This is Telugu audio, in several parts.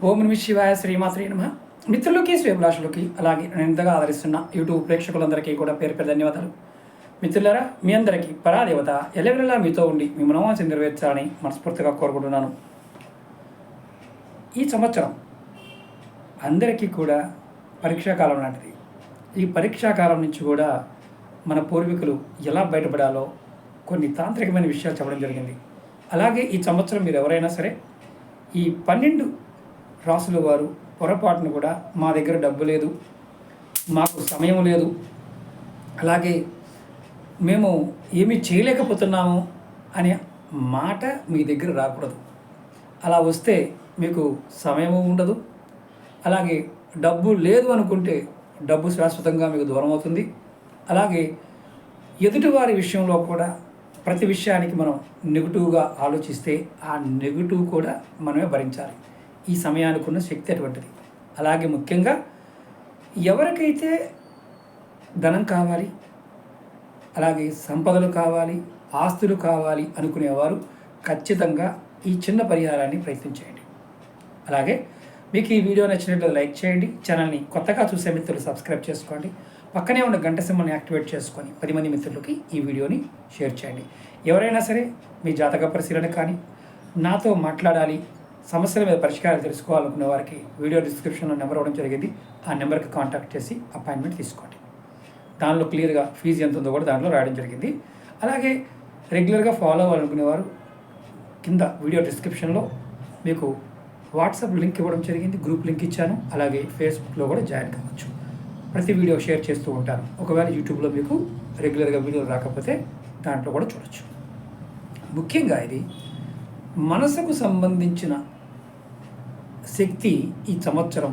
ఓం నమః శివాయ శ్రీమాత్రే నమః. మిత్రులకి శ్రేభిలాషులకి అలాగే నేను ఇంతగా ఆదరిస్తున్న యూట్యూబ్ ప్రేక్షకులందరికీ కూడా పేరు పేరు ధన్యవాదాలు. మిత్రులారా, మీ అందరికీ పరాదేవత ఎల్లవెల్లలా మీతో ఉండి మీ మనోవాంఛ నెరవేర్చాలని మనస్ఫూర్తిగా కోరుకుంటున్నాను. ఈ సంవత్సరం అందరికీ కూడా పరీక్షాకాలం లాంటిది. ఈ పరీక్షాకాలం నుంచి కూడా మన పూర్వీకులు ఎలా బయటపడాలో కొన్ని తాంత్రికమైన విషయాలు చెప్పడం జరిగింది. అలాగే ఈ సంవత్సరం మీరు ఎవరైనా సరే ఈ 12 రాసుల వారు పొరపాటును కూడా మా దగ్గర డబ్బు లేదు, మాకు సమయం లేదు, అలాగే మేము ఏమీ చేయలేకపోతున్నాము అనే మాట మీ దగ్గర రాకూడదు. అలా వస్తే మీకు సమయము ఉండదు. అలాగే డబ్బు లేదు అనుకుంటే డబ్బు శాశ్వతంగా మీకు దూరం అవుతుంది. అలాగే ఎదుటివారి విషయంలో కూడా ప్రతి విషయానికి మనం నెగిటివ్గా ఆలోచిస్తే ఆ నెగిటివ్ కూడా మనమే భరించాలి. ఈ సమయానికి ఉన్న శక్తి అటువంటిది. అలాగే ముఖ్యంగా ఎవరికైతే ధనం కావాలి, అలాగే సంపదలు కావాలి, ఆస్తులు కావాలి అనుకునేవారు ఖచ్చితంగా ఈ చిన్న పరిహారాన్ని ప్రయత్నించేయండి. అలాగే మీకు ఈ వీడియో నచ్చినట్లయితే లైక్ చేయండి. ఛానల్ని కొత్తగా చూసే మిత్రులు సబ్స్క్రైబ్ చేసుకోండి. పక్కనే ఉన్న గంట సింబల్ని యాక్టివేట్ చేసుకొని 10 మంది మిత్రులకి ఈ వీడియోని షేర్ చేయండి. ఎవరైనా సరే మీ జాతక పరిశీలన కానీ నాతో మాట్లాడాలి, సమస్యల మీద పరిష్కారం తెలుసుకోవాలనుకునే వారికి వీడియో డిస్క్రిప్షన్లో నెంబర్ ఇవ్వడం జరిగింది. ఆ నెంబర్కి కాంటాక్ట్ చేసి అపాయింట్మెంట్ తీసుకోండి. దానిలో క్లియర్గా ఫీజు ఎంత ఉందో కూడా దాంట్లో రాయడం జరిగింది. అలాగే రెగ్యులర్గా ఫాలో అవ్వాలనుకునేవారు కింద వీడియో డిస్క్రిప్షన్లో మీకు వాట్సాప్ లింక్ ఇవ్వడం జరిగింది, గ్రూప్ లింక్ ఇచ్చాను. అలాగే ఫేస్బుక్లో కూడా జాయిన్ కావచ్చు. ప్రతి వీడియో షేర్ చేస్తూ ఉంటాను. ఒకవేళ యూట్యూబ్లో మీకు రెగ్యులర్గా వీడియోలు రాకపోతే దాంట్లో కూడా చూడొచ్చు. ముఖ్యంగా ఇది మనసుకు సంబంధించిన శక్తి ఈ సంవత్సరం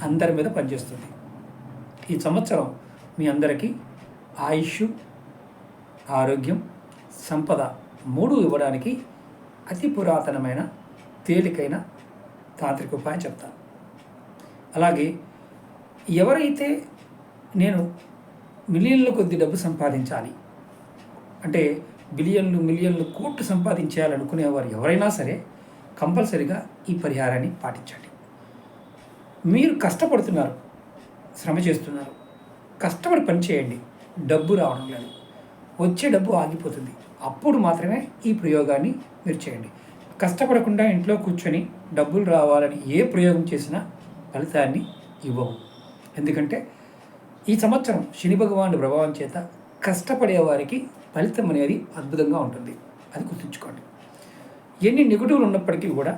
అందరి మీద పనిచేస్తుంది. ఈ సంవత్సరం మీ అందరికీ ఆయుష్, ఆరోగ్యం, సంపద 3 ఇవ్వడానికి అతి పురాతనమైన తేలికైన తాంత్రిక ఉపాయం చెప్తాను. అలాగే ఎవరైతే నేను మిలియన్ల కొద్ది డబ్బు సంపాదించాలి అంటే మిలియన్లు కోట్లు సంపాదించాలనుకునేవారు ఎవరైనా సరే కంపల్సరీగా ఈ పరిహారాన్ని పాటించండి. మీరు కష్టపడుతున్నారు, శ్రమ చేస్తున్నారు, కష్టపడి పని చేయండి, డబ్బు రావడం లేదు, వచ్చే డబ్బు ఆగిపోతుంది. అప్పుడు మాత్రమే ఈ ప్రయోగాన్ని మీరు చేయండి. కష్టపడకుండా ఇంట్లో కూర్చొని డబ్బులు రావాలని ఏ ప్రయోగం చేసినా ఫలితాన్ని ఇవ్వవు. ఎందుకంటే ఈ సంవత్సరం శని భగవానుడి ప్రభావం చేత కష్టపడే వారికి ఫలితం అనేది అద్భుతంగా ఉంటుంది. అది గుర్తుంచుకోండి. ఎన్ని నెగిటివ్లు ఉన్నప్పటికీ కూడా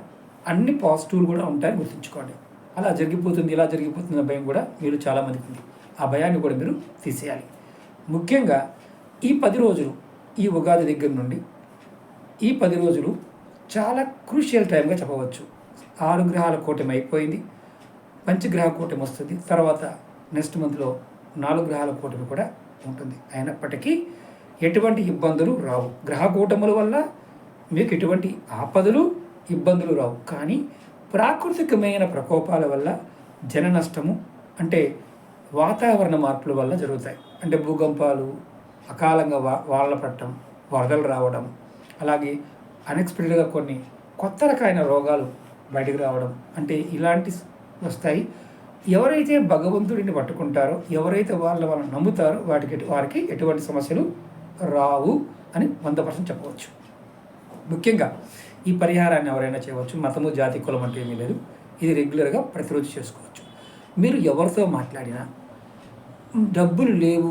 అన్ని పాజిటివ్లు కూడా ఉంటాయని గుర్తుంచుకోండి. అలా జరిగిపోతుంది, ఇలా జరిగిపోతుంది అనే భయం కూడా మీరు చాలామందికి ఉంది. ఆ భయాన్ని కూడా మీరు తీసేయాలి. ముఖ్యంగా ఈ 10 రోజులు, ఈ ఉగాది దగ్గర నుండి ఈ 10 రోజులు చాలా క్రూషియల్ టైంగా చెప్పవచ్చు. 6 గ్రహాల కూటమి అయిపోయింది, పంచగ్రహ కూటమి వస్తుంది. తర్వాత నెక్స్ట్ మంత్లో 4 గ్రహాల కూటమి కూడా ఉంటుంది. అయినప్పటికీ ఎటువంటి ఇబ్బందులు రావు. గ్రహ కూటముల వల్ల మీకు ఎటువంటి ఆపదలు, ఇబ్బందులు రావు. కానీ ప్రాకృతికమైన ప్రకోపాల వల్ల జన నష్టము అంటే వాతావరణ మార్పుల వల్ల జరుగుతాయి. అంటే భూకంపాలు, అకాలంగా వానలు పడటం, వరదలు రావడం, అలాగే అన్ఎక్స్పెక్టెడ్గా కొన్ని కొత్త రకమైన రోగాలు బయటకు రావడం అంటే ఇలాంటి వస్తాయి. ఎవరైతే భగవంతుడిని పట్టుకుంటారో, ఎవరైతే వాళ్ళని నమ్ముతారో వారికి ఎటువంటి సమస్యలు రావు అని 100% చెప్పవచ్చు. ముఖ్యంగా ఈ పరిహారాన్ని ఎవరైనా చేయవచ్చు. మతము, జాతి, కులం అంటే ఏమీ లేదు. ఇది రెగ్యులర్గా ప్రతిరోజు చేసుకోవచ్చు. మీరు ఎవరితో మాట్లాడినా డబ్బులు లేవు,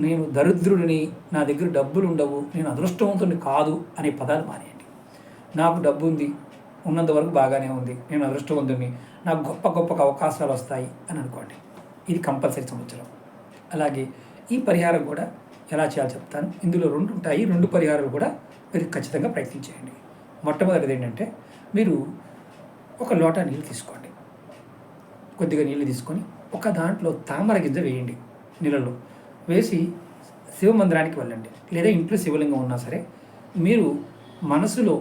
నేను దరిద్రుడిని, నా దగ్గర డబ్బులు ఉండవు, నేను అదృష్టవంతుడిని కాదు అనే పదాలు మానేయండి. నాకు డబ్బు ఉంది, ఉన్నంత వరకు బాగానే ఉంది, నేను అదృష్టవంతుడిని, నాకు గొప్ప అవకాశాలు వస్తాయి అని అనుకోండి. ఇది కంపల్సరీ సంవత్సరం. అలాగే ఈ పరిహారం కూడా ఎలా చేయాలో చెప్తాను. ఇందులో 2 ఉంటాయి. 2 పరిహారాలు కూడా మీరు ఖచ్చితంగా ప్రయత్నించేయండి. మొట్టమొదటిది ఏంటంటే, మీరు ఒక లోటా నీళ్ళు తీసుకోండి. కొద్దిగా నీళ్ళు తీసుకొని ఒక దాంట్లో తామర గింజ వేయండి. నీళ్ళలో వేసి శివ మందిరానికి వెళ్ళండి. లేదా ఇంట్లో శివలింగం ఉన్నా సరే మీరు మనసులో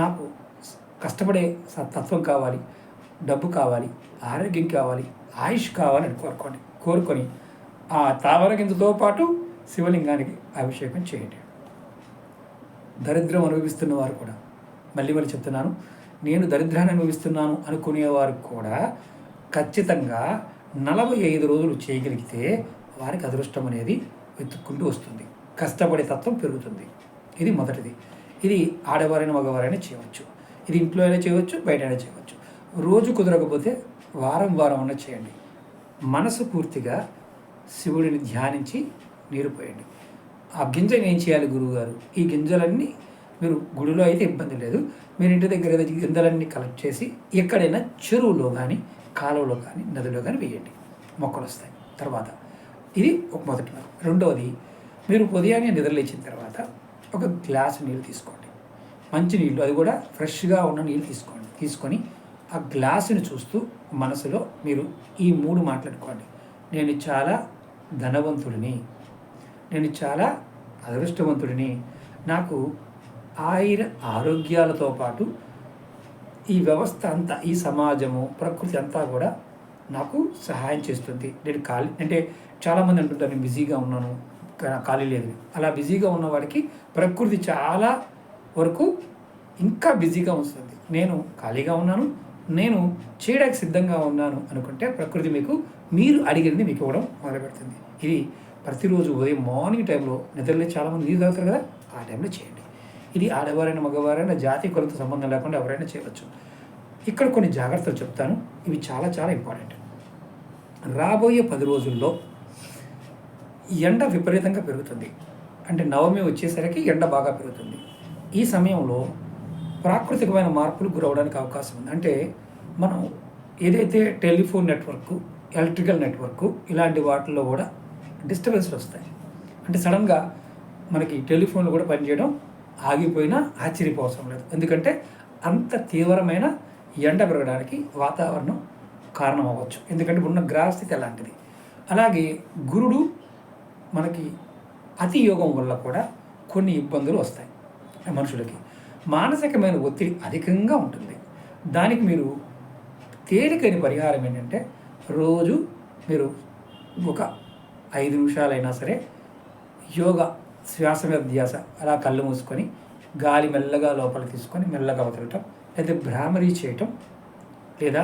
నాకు కష్టపడే తత్వం కావాలి, డబ్బు కావాలి, ఆరోగ్యం కావాలి, ఆయుష్ కావాలని కోరుకొని ఆ తామర గింజతో పాటు శివలింగానికి అభిషేకం చేయండి. దరిద్రం అనుభవిస్తున్న వారు కూడా మళ్ళీ చెప్తున్నాను, నేను దరిద్రాన్ని అనుభవిస్తున్నాను అనుకునేవారు కూడా ఖచ్చితంగా 45 రోజులు చేయగలిగితే వారికి అదృష్టం అనేది వెతుక్కుంటూ వస్తుంది. కష్టపడే తత్వం పెరుగుతుంది. ఇది మొదటిది. ఇది ఆడవారైనా మగవారైనా చేయవచ్చు. ఇది ఇంట్లో అయినా చేయవచ్చు, బయట అయినా చేయవచ్చు. రోజు కుదరకపోతే వారం వారం అన్నా చేయండి. మనసు పూర్తిగా శివుడిని ధ్యానించి నీరు పోయండి. ఆ గింజని ఏం చేయాలి గురువుగారు? ఈ గింజలన్నీ మీరు గుడిలో అయితే ఇబ్బంది లేదు, మీరు ఇంటి దగ్గర ఏదో గింజలన్నీ కలెక్ట్ చేసి ఎక్కడైనా చెరువులో కానీ, కాలువలో కానీ, నదిలో కానీ వేయండి. మొక్కలు వస్తాయి. తర్వాత ఇది ఒక మొదటి మార్గం. రెండవది, మీరు ఉదయాన్నే నిద్రలేచిన తర్వాత ఒక గ్లాసు నీళ్ళు తీసుకోండి. మంచి నీళ్ళు, అది కూడా ఫ్రెష్గా ఉన్న నీళ్ళు తీసుకోండి. తీసుకొని ఆ గ్లాసుని చూస్తూ మనసులో మీరు ఈ 3 మాట్లాడుకోండి. నేను చాలా ధనవంతుడిని, నేను చాలా అదృష్టవంతుడిని, నాకు ఆరోగ్యాలతో పాటు ఈ వ్యవస్థ అంతా, ఈ సమాజము, ప్రకృతి అంతా కూడా నాకు సహాయం చేస్తుంది. నేను అంటే చాలామంది అంటుంటారు నేను బిజీగా ఉన్నాను, ఖాళీ లేదు. అలా బిజీగా ఉన్నవాడికి ప్రకృతి చాలా వరకు ఇంకా బిజీగా వస్తుంది. నేను ఖాళీగా ఉన్నాను, నేను చేయడానికి సిద్ధంగా ఉన్నాను అనుకుంటే ప్రకృతి మీరు అడిగినది మీకు ఇవ్వడం మొదలుపెడుతుంది. ఇది ప్రతిరోజు ఉదయం మార్నింగ్ టైంలో నిద్రలే చాలామంది నీరు తాగుతారు కదా, ఆ టైంలో చేయండి. ఇది ఆడవారైనా మగవారైనా జాతి కొలత సంబంధం లేకుండా ఎవరైనా చేయవచ్చు. ఇక్కడ కొన్ని జాగ్రత్తలు చెప్తాను, ఇవి చాలా చాలా ఇంపార్టెంట్. రాబోయే 10 రోజుల్లో ఎండ విపరీతంగా పెరుగుతుంది. అంటే నవమి వచ్చేసరికి ఎండ బాగా పెరుగుతుంది. ఈ సమయంలో ప్రాకృతికమైన మార్పులు గురవడానికి అవకాశం ఉంది. అంటే మనం ఏదైతే టెలిఫోన్ నెట్వర్క్, ఎలక్ట్రికల్ నెట్వర్క్ ఇలాంటి వాటిల్లో కూడా డిస్టర్బెన్స్లు వస్తాయి. అంటే సడన్గా మనకి టెలిఫోన్లు కూడా పనిచేయడం ఆగిపోయినా ఆశ్చర్యపోవసం లేదు. ఎందుకంటే అంత తీవ్రమైన ఎండ పెరగడానికి వాతావరణం కారణం అవ్వచ్చు. ఎందుకంటే ఉన్న గ్రహస్థితి అలాంటిది. అలాగే గురుడు మనకి అతి యోగం వల్ల కూడా కొన్ని ఇబ్బందులు వస్తాయి మనుషులకి. మానసికమైన ఒత్తిడి అధికంగా ఉంటుంది. దానికి మీరు తేలికైన పరిహారం ఏంటంటే, రోజు మీరు ఒక 5 నిమిషాలైనా సరే యోగా, శ్వాస మీద ధ్యాస, అలా కళ్ళు మూసుకొని గాలి మెల్లగా లోపల తీసుకొని మెల్లగా వదలటం, లేదా భ్రామరీ చేయటం, లేదా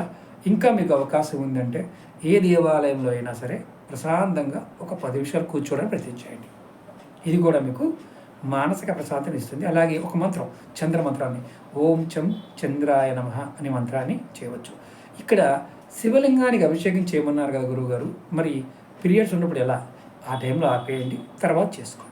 ఇంకా మీకు అవకాశం ఉందంటే ఏ దేవాలయంలో అయినా సరే ప్రశాంతంగా ఒక 10 నిమిషాలు కూర్చోవడానికి ప్రయత్నం చేయండి. ఇది కూడా మీకు మానసిక ప్రశాంతత ఇస్తుంది. అలాగే ఒక మంత్రం, చంద్ర మంత్రాన్ని, ఓం చం చంద్రాయ నమః అనే మంత్రాన్ని చేయవచ్చు. ఇక్కడ శివలింగానికి అభిషేకం చేయమన్నారు కదా గురువుగారు, మరి పీరియడ్స్ ఉన్నప్పుడు ఎలా? ఆ టైంలో ఆపేయండి, తర్వాత చేసుకోండి.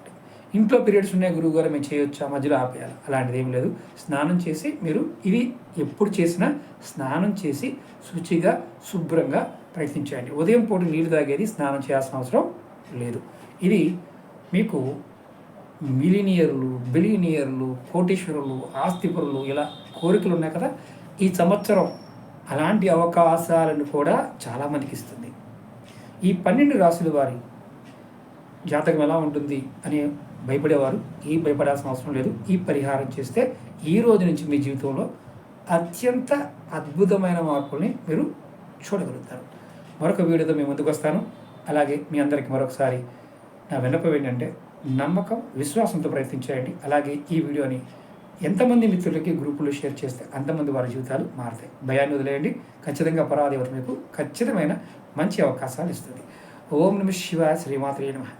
ఇంట్లో పీరియడ్స్ ఉన్నాయి గురువుగారు మేము చేయొచ్చా, మధ్యలో ఆపేయాలి? అలాంటిది ఏం లేదు. స్నానం చేసి మీరు ఇది ఎప్పుడు చేసినా స్నానం చేసి శుచిగా శుభ్రంగా ప్రయత్నించండి. ఉదయం పూట నీళ్ళు తాగేది స్నానం చేయాల్సిన అవసరం లేదు. ఇది మీకు మిలినియర్లు, బిలినియర్లు, కోటీశ్వరులు, ఆస్తిపరులు ఇలా కోరికలు ఉన్నాయి కదా, ఈ సంవత్సరం అలాంటి అవకాశాలను కూడా చాలామందికి ఇస్తుంది. ఈ 12 రాశుల వారి జాతకం ఎలా ఉంటుంది అని భయపడేవారు భయపడాల్సిన అవసరం లేదు. ఈ పరిహారం చేస్తే ఈ రోజు నుంచి మీ జీవితంలో అత్యంత అద్భుతమైన మార్పుల్ని మీరు చూడగలుగుతారు. మరొక వీడియోతో మీ ముందుకు వస్తాను. అలాగే మీ అందరికీ మరొకసారి నా విన్నపం ఏంటంటే, నమ్మకం, విశ్వాసంతో ప్రయత్నించేయండి. అలాగే ఈ వీడియోని ఎంతమంది మిత్రులకి గ్రూపులో షేర్ చేస్తే అంతమంది వారి జీవితాలు మారుతాయి. భయాన్ని వదిలేయండి. ఖచ్చితంగా పరాదేవత మీకు ఖచ్చితమైన మంచి అవకాశాలు ఇస్తుంది. ఓం నమః శివాయ, శ్రీమాత్రే నమః.